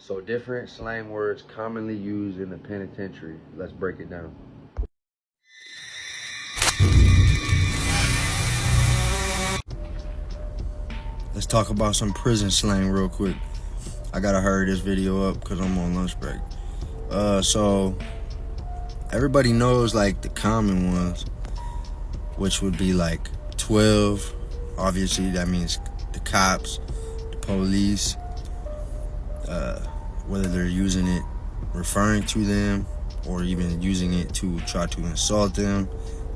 So different slang words commonly used in the penitentiary. Let's break it down. Let's talk about some prison slang real quick. I gotta hurry this video up because I'm on lunch break. So everybody knows like the common ones, which would be like 12. Obviously, that means the cops, the police, whether they're using it referring to them or even using it to try to insult them.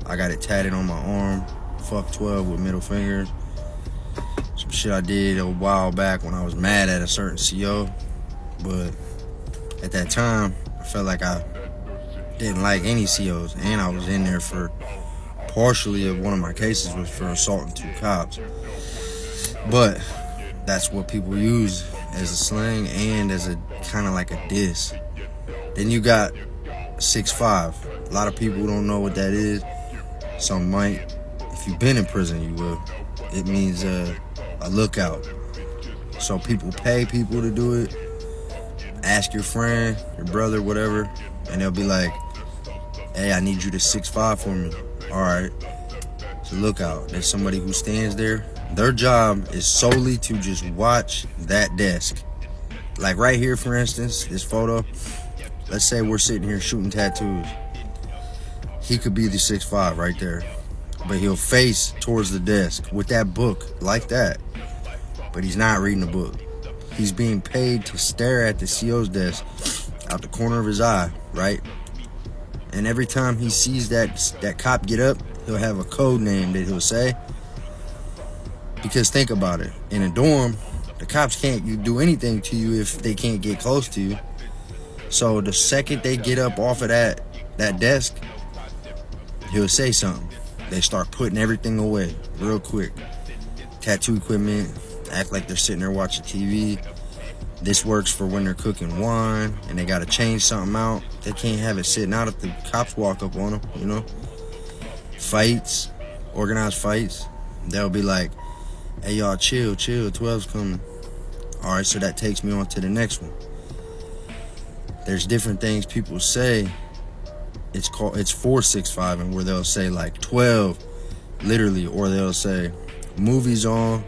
I got it tatted on my arm. Fuck 12 with middle fingers. Some shit I did a while back when I was mad at a certain CO. But at that time, I felt like I didn't like any COs. And I was in there for partially of one of my cases was for assaulting 2 cops. But that's what people use as a slang and as a kind of like a diss. Then you got 6'5". A lot of people don't know what that is. Some might. If you've been in prison, you will. It means a lookout. So people pay people to do it. Ask your friend, your brother, whatever, and they'll be like, hey, I need you to 6'5" for me. All right. It's a lookout. There's somebody who stands there. Their job is solely to just watch that desk. Like right here, for instance, this photo. Let's say we're sitting here shooting tattoos. He could be the 6'5" right there. But he'll face towards the desk with that book like that. But he's not reading the book. He's being paid to stare at the CO's desk out the corner of his eye, right? And every time he sees that cop get up, he'll have a code name that he'll say. Because think about it. In a dorm, the cops can't do anything to you if they can't get close to you. So the second they get up off of that desk, he'll say something. They start putting everything away real quick. Tattoo equipment, act like they're sitting there watching TV. This works for when they're cooking wine and they gotta change something out. They can't have it sitting out if the cops walk up on them, you know? Fights, organized fights. They'll be like, hey y'all, chill, 12's coming. All right, so that takes me on to the next one. There's different things people say. It's for 6'5", and where they'll say like 12, literally, or they'll say movies on,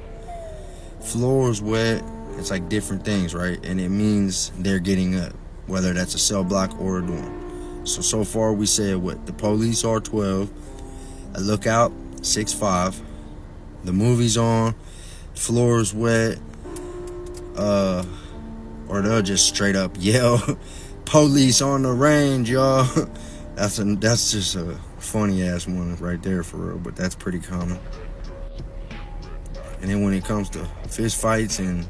floors wet. It's like different things, right? And it means they're getting up, whether that's a cell block or a dorm. So far we said what? The police are 12, a lookout 6'5", the movies on, floors wet, or they'll just straight up yell, police on the range, y'all. That's just a funny ass one right there for real, but that's pretty common. And then when it comes to fist fights and,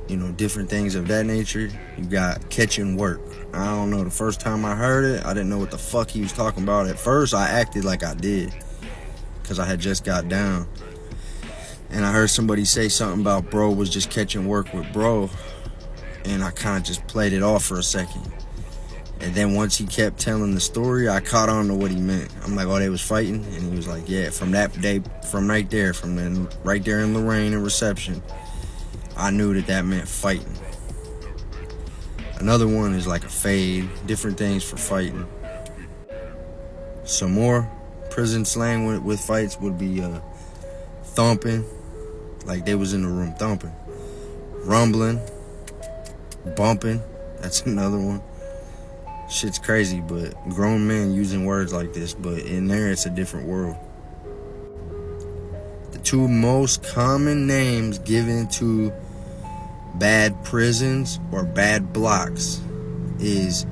you know, different things of that nature, you got catching work. I don't know, the first time I heard it, I didn't know what the fuck he was talking about. At first, I acted like I did, because I had just got down. And I heard somebody say something about bro was just catching work with bro, and I kind of just played it off for a second. And then once he kept telling the story, I caught on to what he meant. I'm like, oh, they was fighting? And he was like, yeah, from that day, from right there in Lorraine and reception, I knew that meant fighting. Another one is like a fade, different things for fighting. Some more prison slang with fights would be thumping, like they was in the room thumping. Rumbling, bumping, that's another one. Shit's crazy, but grown men using words like this, but in there it's a different world. The 2 most common names given to bad prisons or bad blocks is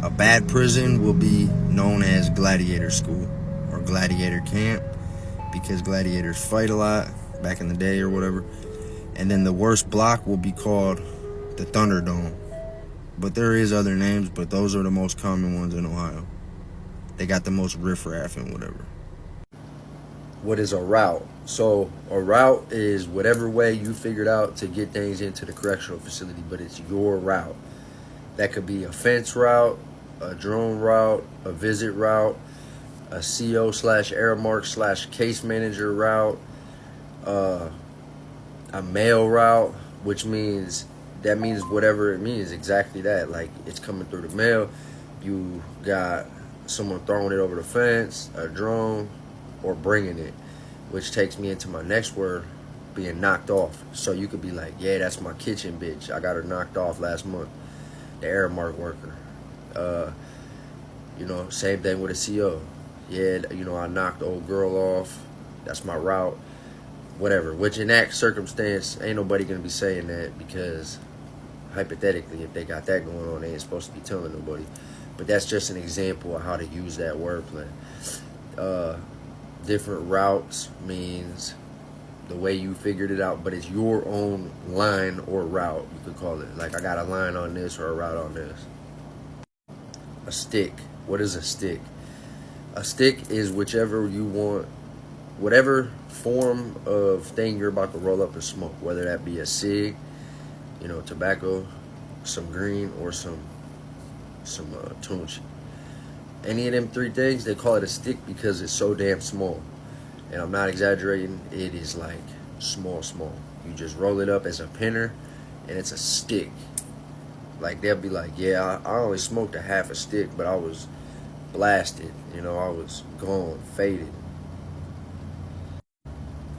a bad prison will be known as gladiator school or gladiator camp, because gladiators fight a lot back in the day or whatever. And then the worst block will be called the Thunderdome. But there is other names, but those are the most common ones in Ohio. They got the most riffraff and whatever. What is a route? So a route is whatever way you figured out to get things into the correctional facility, but it's your route. That could be a fence route, a drone route, a visit route, a CO/Aramark/case manager route, a mail route, which means that means whatever it means, exactly that. Like, it's coming through the mail, you got someone throwing it over the fence, a drone, or bringing it, which takes me into my next word, being knocked off. So you could be like, yeah, that's my kitchen bitch. I got her knocked off last month. The Aramark worker. You know, same thing with a CO. Yeah, you know, I knocked the old girl off. That's my route. Whatever. Which in that circumstance, ain't nobody gonna be saying that, because hypothetically, if they got that going on, they ain't supposed to be telling nobody. But that's just an example of how to use that wordplay. Different routes means the way you figured it out, but it's your own line or route, you could call it. Like, I got a line on this or a route on this. A stick. What is a stick? A stick is whichever you want, whatever form of thing you're about to roll up and smoke, whether that be a cig, you know, tobacco, some green, or some tunch. Any of them three things, they call it a stick because it's so damn small. And I'm not exaggerating, it is like small. You just roll it up as a pinner, and it's a stick. Like, they'll be like, yeah, I only smoked a half a stick, but I was blasted. You know, I was gone, faded.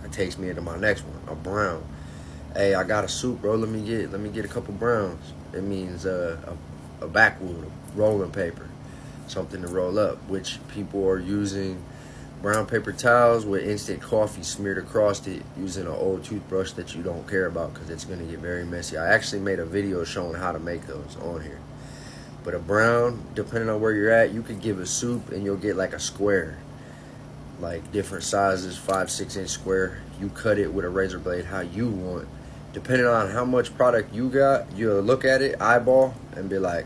That takes me into my next one, a brown. Hey, I got a soup, bro. Let me get a couple browns. It means a backwood, rolling paper, something to roll up, which people are using brown paper towels with instant coffee smeared across it using an old toothbrush that you don't care about because it's going to get very messy. I actually made a video showing how to make those on here. But a brown, depending on where you're at, you could give a soup and you'll get like a square, like different sizes, 5-6 inch square. You cut it with a razor blade how you want. Depending on how much product you got, you'll look at it, eyeball, and be like,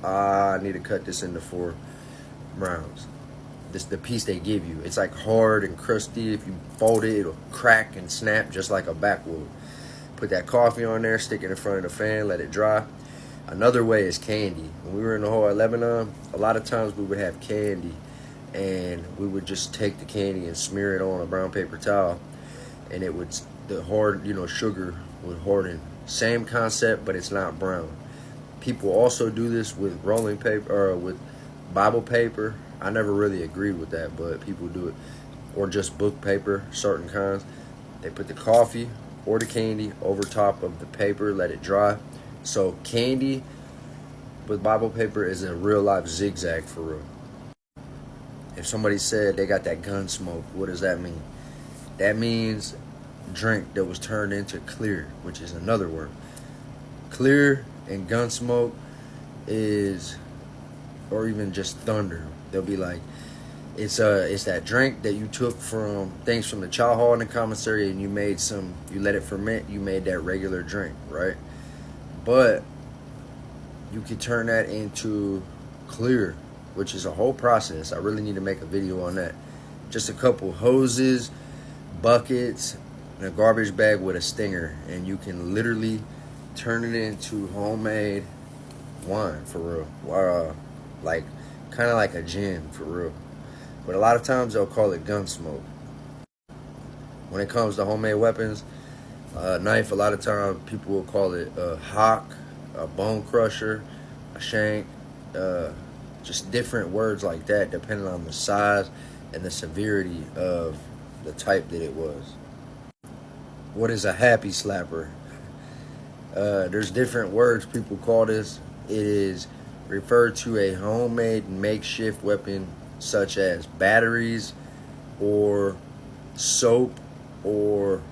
I need to cut this into 4 browns. This the piece they give you. It's like hard and crusty. If you fold it, it'll crack and snap just like a backwood. Put that coffee on there, stick it in front of the fan, let it dry. Another way is candy. When we were in the hole at Lebanon, a lot of times we would have candy, and we would just take the candy and smear it on a brown paper towel, and it would, the hard, you know, sugar would harden. Same concept, but it's not brown. People also do this with rolling paper, or with Bible paper. I never really agreed with that, but people do it. Or just book paper, certain kinds. They put the coffee or the candy over top of the paper, let it dry. So candy with Bible paper is a real life zigzag for real. If somebody said they got that gun smoke, what does that mean? That means drink that was turned into clear, which is another word. Clear and gun smoke is, or even just thunder. They'll be like, it's that drink that you took from things from the chow hall in the commissary, and you made some, you let it ferment, you made that regular drink, right? But you could turn that into clear, which is a whole process. I really need to make a video on that. Just a couple hoses, buckets, and a garbage bag with a stinger, and you can literally turn it into homemade wine for real. Like, kind of like a gin for real. But a lot of times they'll call it gun smoke. When it comes to homemade weapons, knife, a lot of times people will call it a hock, a bone crusher, a shank, just different words like that depending on the size and the severity of the type that it was. What is a happy slapper? There's different words people call this. It is referred to a homemade makeshift weapon such as batteries or soap or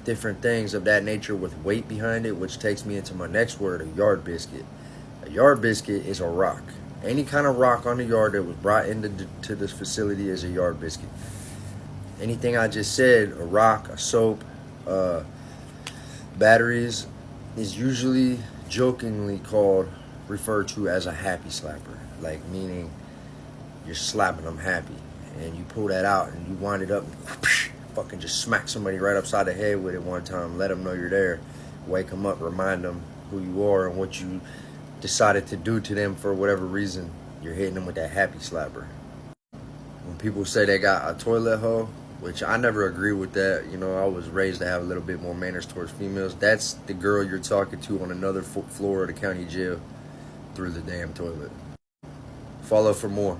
different things of that nature with weight behind it, which takes me into my next word, a yard biscuit. A yard biscuit is a rock. Any kind of rock on the yard that was brought into this facility is a yard biscuit. Anything I just said, a rock, a soap, batteries, is usually jokingly referred to as a happy slapper. Like, meaning you're slapping them happy. And you pull that out and you wind it up and fucking just smack somebody right upside the head with it one time. Let them know you're there. Wake them up, remind them who you are and what you decided to do to them for whatever reason. You're hitting them with that happy slapper. When people say they got a toilet hoe, which I never agree with that. You know, I was raised to have a little bit more manners towards females. That's the girl you're talking to on another floor of the county jail through the damn toilet. Follow for more.